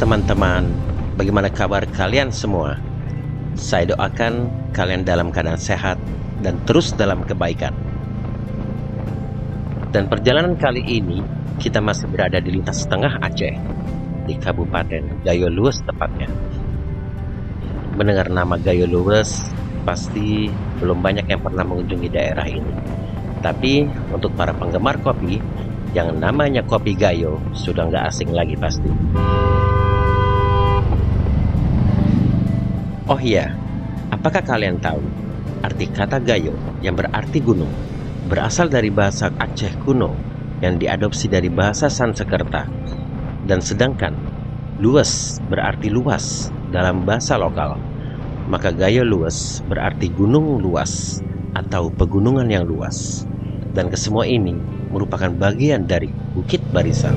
teman-teman, bagaimana kabar kalian semua? Saya doakan kalian dalam keadaan sehat dan terus dalam kebaikan. Dan perjalanan kali ini kita masih berada di lintas tengah Aceh, di Kabupaten Gayo Luwes tepatnya. Mendengar nama Gayo Luwes, pasti belum banyak yang pernah mengunjungi daerah ini. Tapi untuk para penggemar kopi, yang namanya kopi Gayo sudah nggak asing lagi pasti. Oh iya, apakah kalian tahu arti kata Gayo yang berarti gunung berasal dari bahasa Aceh kuno yang diadopsi dari bahasa Sanskerta, dan sedangkan luwes berarti luas dalam bahasa lokal, maka Gayo Luwes berarti gunung luas atau pegunungan yang luas, dan kesemua ini merupakan bagian dari Bukit Barisan.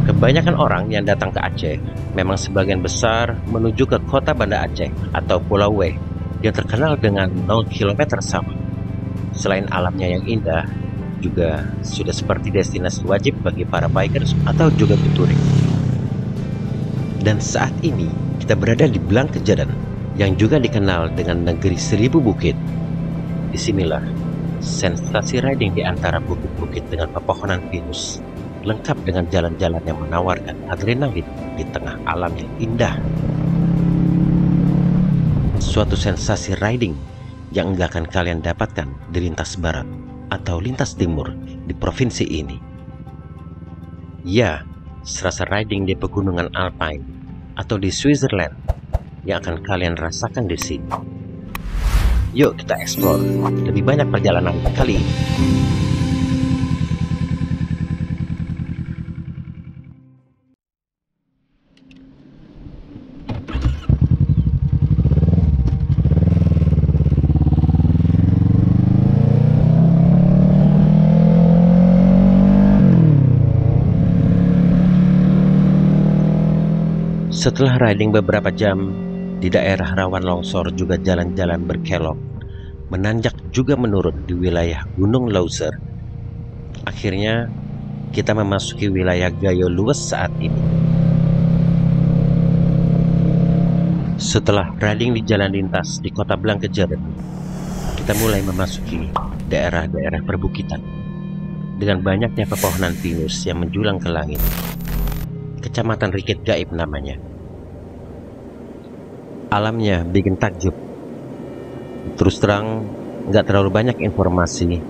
Kebanyakan orang yang datang ke Aceh memang sebagian besar menuju ke kota Banda Aceh atau Pulau W yang terkenal dengan 0 km sama. Selain alamnya yang indah, juga sudah seperti destinasi wajib bagi para bikers atau juga peturik. Dan saat ini kita berada di Blang Kejaran yang juga dikenal dengan negeri 1000 bukit. Disinilah sensasi riding di antara bukit-bukit dengan pepohonan pinus, lengkap dengan jalan-jalan yang menawarkan adrenalin di tengah alam yang indah. Suatu sensasi riding yang enggak akan kalian dapatkan di lintas barat atau lintas timur di provinsi ini. Ya, serasa riding di pegunungan Alpine atau di Switzerland yang akan kalian rasakan di sini. Yuk kita explore lebih banyak perjalanan kali ini. Setelah riding beberapa jam di daerah rawan longsor juga jalan-jalan berkelok, menanjak juga menurun di wilayah Gunung Leuser, akhirnya kita memasuki wilayah Gayo Luwes saat ini. Setelah riding di jalan lintas di kota Blang Kejaran, kita mulai memasuki daerah-daerah perbukitan dengan banyaknya pepohonan pinus yang menjulang ke langit. Kecamatan Rikit Gaib namanya. Alamnya bikin takjub. Terus terang, nggak terlalu banyak informasi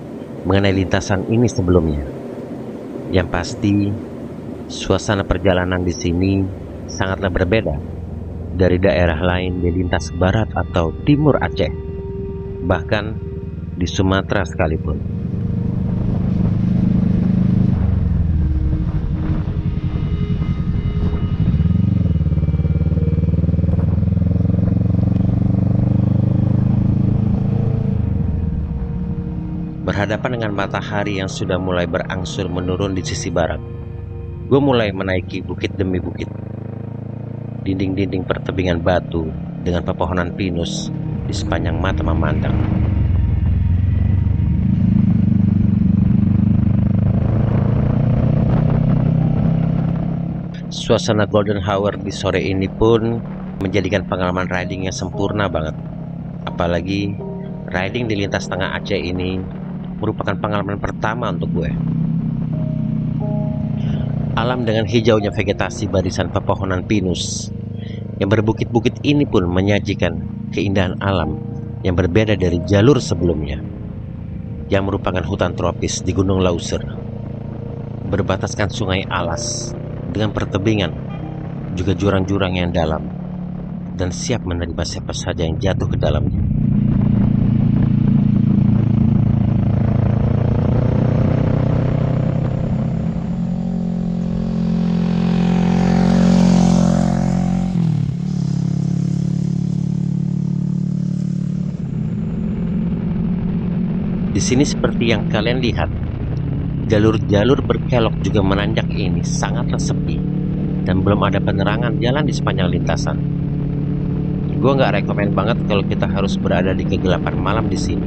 mengenai lintasan ini sebelumnya. Yang pasti, suasana perjalanan di sini sangatlah berbeda dari daerah lain di lintas barat atau timur Aceh, bahkan di Sumatera sekalipun. Berhadapan dengan matahari yang sudah mulai berangsur menurun di sisi barat, gue mulai menaiki bukit demi bukit. Dinding-dinding pertebingan batu dengan pepohonan pinus di sepanjang mata memandang. Suasana golden hour di sore ini pun menjadikan pengalaman riding yang sempurna banget. Apalagi riding di lintas tengah Aceh ini merupakan pengalaman pertama untuk gue. Alam dengan hijaunya vegetasi barisan pepohonan pinus yang berbukit-bukit ini pun menyajikan keindahan alam yang berbeda dari jalur sebelumnya, yang merupakan hutan tropis di Gunung Leuser, berbataskan sungai Alas dengan pertebingan, juga jurang-jurang yang dalam, dan siap menerima siapa saja yang jatuh ke dalamnya. Di sini seperti yang kalian lihat, jalur-jalur berkelok juga menanjak ini sangatlah sepi dan belum ada penerangan jalan di sepanjang lintasan. Gue nggak rekomen banget kalau kita harus berada di kegelapan malam di sini.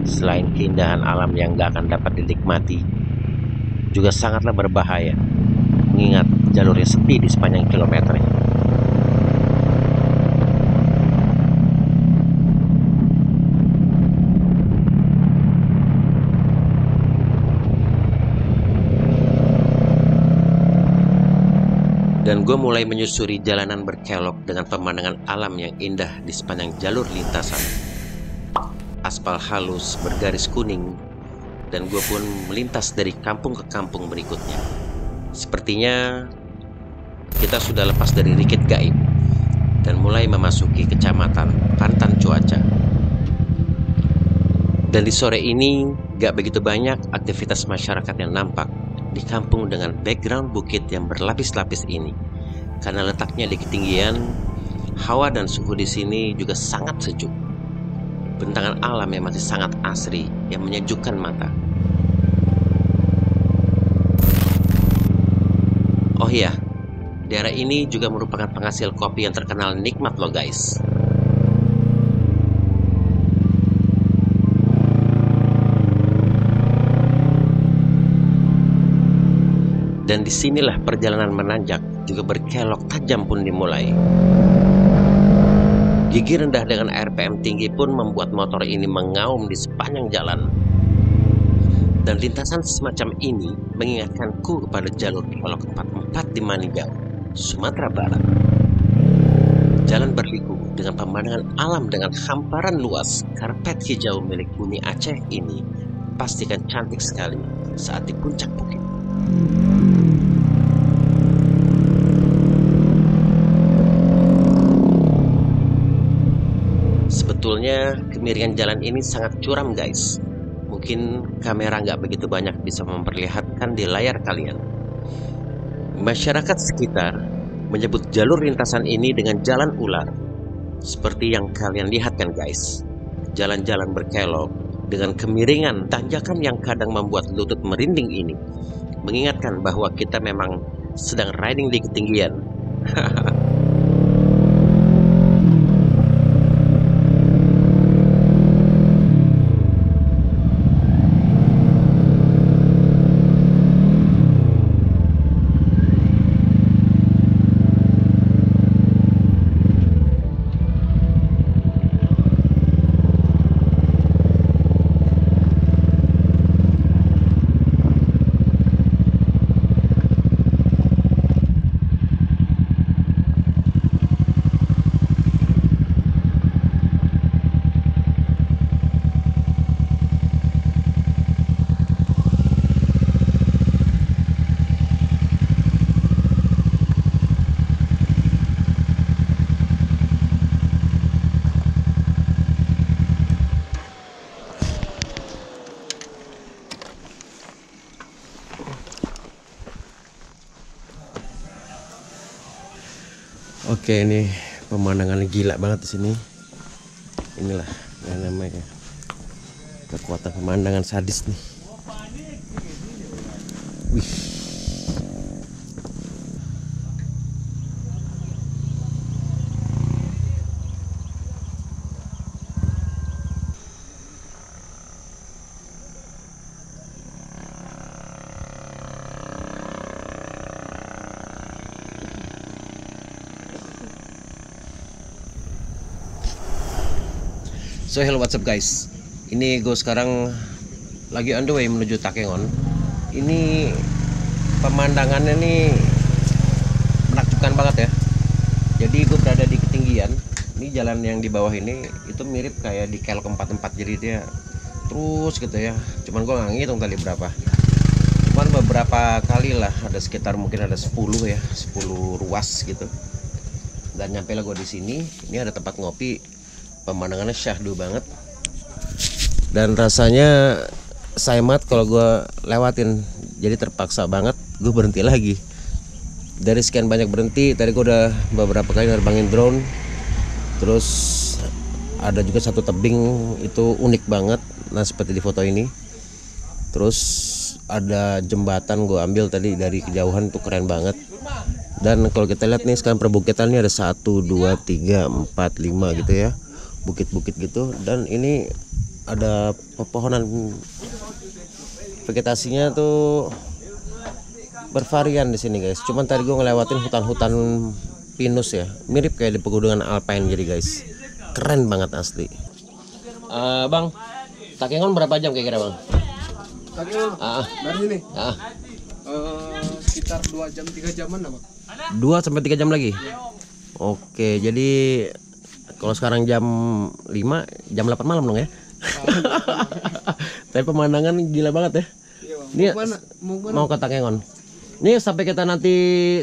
Selain keindahan alam yang nggak akan dapat dinikmati, juga sangatlah berbahaya mengingat jalurnya sepi di sepanjang kilometernya. Dan gue mulai menyusuri jalanan berkelok dengan pemandangan alam yang indah di sepanjang jalur lintasan. Aspal halus bergaris kuning, dan gue pun melintas dari kampung ke kampung berikutnya. Sepertinya kita sudah lepas dari Rikit Gaib dan mulai memasuki kecamatan Pantan Cuaca. Dan di sore ini gak begitu banyak aktivitas masyarakat yang nampak di kampung dengan background bukit yang berlapis-lapis ini. Karena letaknya di ketinggian, hawa dan suhu di sini juga sangat sejuk. Bentangan alam yang masih sangat asri yang menyejukkan mata. Oh iya, daerah ini juga merupakan penghasil kopi yang terkenal nikmat loh guys. Dan disinilah perjalanan menanjak juga berkelok tajam pun dimulai. Gigi rendah dengan RPM tinggi pun membuat motor ini mengaum di sepanjang jalan. Dan lintasan semacam ini mengingatkanku kepada jalur kelok 44 di Manigau, Sumatera Barat. Jalan berliku dengan pemandangan alam dengan hamparan luas karpet hijau milik bumi Aceh ini pastikan cantik sekali saat di puncak bukit. Sebetulnya kemiringan jalan ini sangat curam guys. Mungkin kamera nggak begitu banyak bisa memperlihatkan di layar kalian. Masyarakat sekitar menyebut jalur lintasan ini dengan jalan ular. Seperti yang kalian lihat kan guys. Jalan-jalan berkelok dengan kemiringan tanjakan yang kadang membuat lutut merinding ini mengingatkan bahwa kita memang sedang riding di ketinggian. Oke, ini pemandangan gila banget di sini. Inilah yang namanya kekuatan pemandangan sadis nih. Wih. So hello, what's up guys. Ini gue sekarang lagi on the way menuju Takengon. Ini pemandangannya nih menakjubkan banget ya. Jadi gue berada di ketinggian. Ini jalan yang di bawah ini itu mirip kayak di kelok 44. Jadi dia terus gitu ya. Cuman gue nggak ngitung tadi berapa. Cuman beberapa kali lah, ada sekitar mungkin ada 10 ya, 10 ruas gitu. Dan nyampe lah gue di sini. Ini ada tempat ngopi. Pemandangannya syahdu banget. Dan rasanya sayang banget kalau gue lewatin. Jadi terpaksa banget gue berhenti lagi. Dari sekian banyak berhenti, tadi gue udah beberapa kali nerbangin drone. Terus ada juga satu tebing itu unik banget. Nah seperti di foto ini. Terus ada jembatan gue ambil tadi dari kejauhan, tuh keren banget. Dan kalau kita lihat nih sekarang perbukitan ini ada 1, 2, 3, 4, 5 gitu ya, bukit-bukit gitu. Dan ini ada pepohonan, vegetasinya tuh bervarian di sini guys. Cuman tadi gue ngelewatin hutan-hutan pinus ya, mirip kayak di pegunungan Alpine jadi guys. Keren banget asli. Bang, Takengon berapa jam kira-kira bang? Takengon dari sini sekitar 2 jam 3 jaman lah bang. 2 sampai 3 jam lagi. Oke, jadi kalau sekarang jam 5, jam 8 malam dong ya. Tapi pemandangan gila banget ya. Ini mau ke Takengon. Ini sampai kita nanti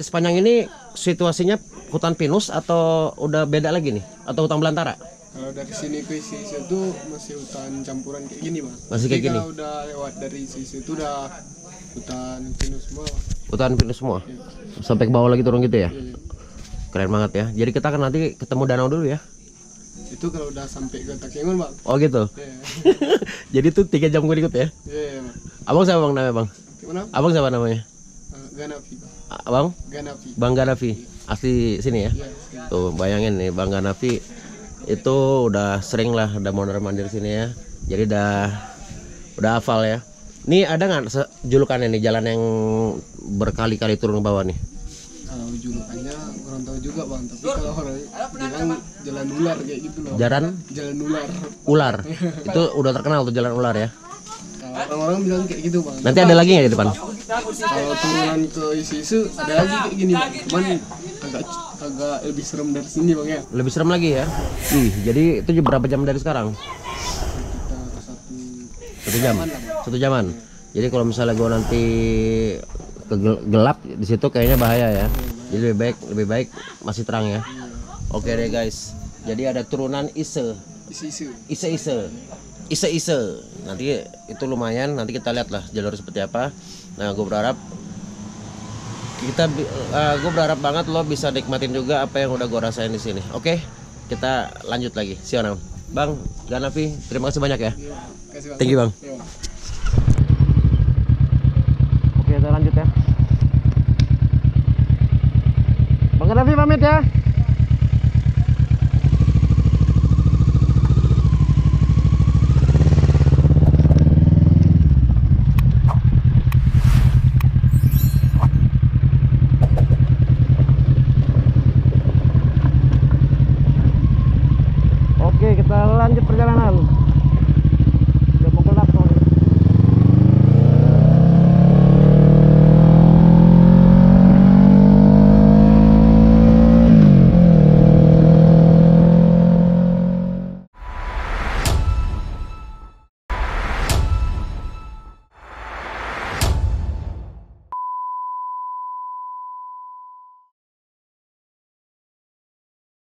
sepanjang ini situasinya hutan pinus atau udah beda lagi nih? Atau hutan belantara? Kalau dari sini ke sisi itu masih hutan campuran kayak gini bang. Masih kayak gini? Kalau udah lewat dari sisi itu udah hutan pinus semua. Hutan pinus semua? Sampai ke bawah lagi turun gitu ya? Keren banget ya. Jadi kita akan nanti ketemu danau dulu ya? Itu kalau udah sampai ke Takengon bang. Oh gitu? Jadi tuh 3 jam gue ikut ya? Iya bang. Abang siapa bang namanya bang? Gimana? Abang siapa namanya? Ganafi bang. Abang? Ganafi. Bang Ganafi. Asli sini ya? Iya. Tuh bayangin nih Bang Ganafi itu udah sering lah, udah mondar-mandir sini ya. Jadi udah hafal ya. Nih ada nggak julukannya nih jalan yang berkali-kali turun ke bawah nih? Kalau julukannya kurang tahu juga bang. Tapi kalau orang bilang jalan ular kayak gitu loh. Jalan ular. Ular. Itu udah terkenal tuh jalan ular ya. Orang-orang bilang kayak gitu bang. Nanti ada lagi nggak di depan? Kalau turunan ke isu-isu ada lagi kayak gini bang. Cuman agak lebih serem dari sini bang ya. Lebih serem lagi ya. Jadi itu berapa jam dari sekarang? Sekitar 1 jam. 1 jaman. Jadi kalau misalnya gue nanti gelap di situ kayaknya bahaya ya. Jadi lebih baik masih terang ya. Oke deh guys. Jadi ada turunan Ise. Nanti itu lumayan. Nanti kita lihat lah jalur seperti apa. Nah, gue berharap banget lo bisa nikmatin juga apa yang udah gue rasain di sini. Oke, kita lanjut lagi. Siap Bang Ganafi, terima kasih banyak ya. Thank you bang. Oke, kita lanjut ya. Bang Ganafi pamit ya.